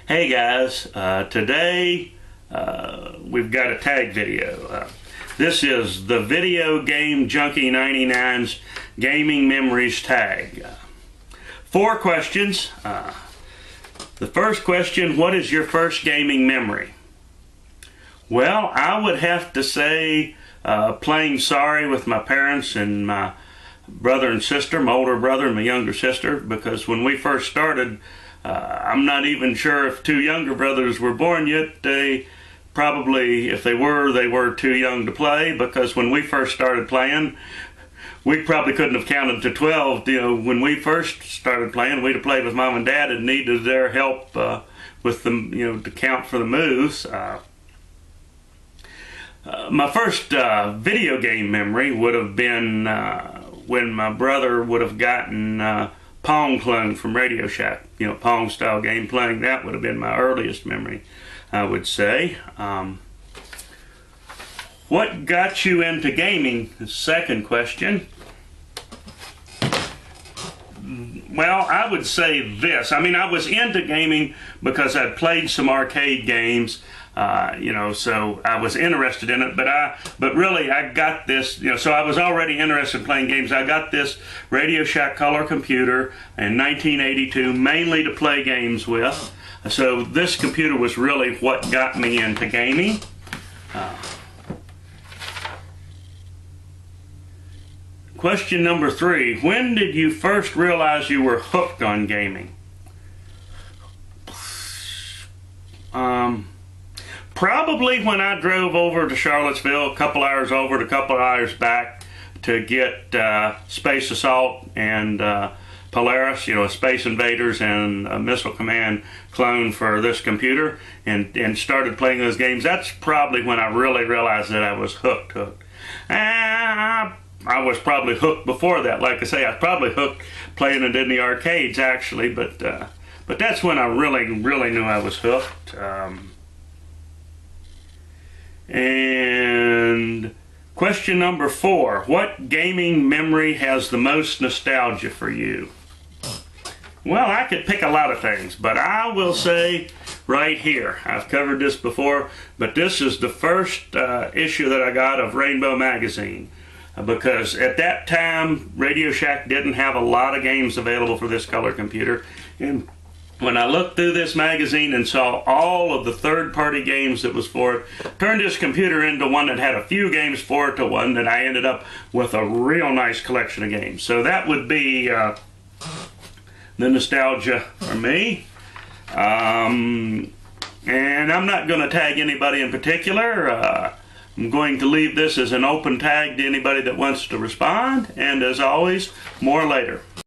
Hey guys, today we've got a tag video. This is the TheVideoGameJunkie99's Gaming Memories tag. 4 questions. The first question, what is your first gaming memory? Well, I would have to say playing Sorry with my parents and my brother and sister, my older brother and my younger sister, because when we first started, I'm not even sure if 2 younger brothers were born yet. They probably, if they were too young to play, because when we first started playing, we probably couldn't have counted to 12. You know, when we first started playing, we'd have played with Mom and Dad and needed their help with them, you know, to count for the moves. My first video game memory would have been when my brother would have gotten Pong clone from Radio Shack, you know, Pong style game playing. That would have been my earliest memory, I would say. What got you into gaming? The second question. Well, I would say this. I mean, I was into gaming because I'd played some arcade games, you know, so I was interested in it, but really I got this, you know, so I was already interested in playing games. I got this Radio Shack color computer in 1982 mainly to play games with. So this computer was really what got me into gaming. Question number 3, when did you first realize you were hooked on gaming? Probably when I drove over to Charlottesville, a couple hours over to a couple hours back to get Space Assault and Polaris, you know, Space Invaders and a Missile Command clone for this computer, and started playing those games. That's probably when I really realized that I was hooked. I was probably hooked before that. Like I say, I was probably hooked playing it in the arcades actually, but that's when I really knew I was hooked. And question number 4, what gaming memory has the most nostalgia for you? Well, I could pick a lot of things, but I will say right here, I've covered this before, but this is the first issue that I got of Rainbow Magazine. Because at that time, Radio Shack didn't have a lot of games available for this color computer. And when I looked through this magazine and saw all of the third-party games that was for it, turned this computer into one that had a few games for it to one that I ended up with a real nice collection of games. So that would be the nostalgia for me. And I'm not going to tag anybody in particular. I'm going to leave this as an open tag to anybody that wants to respond, and as always, more later.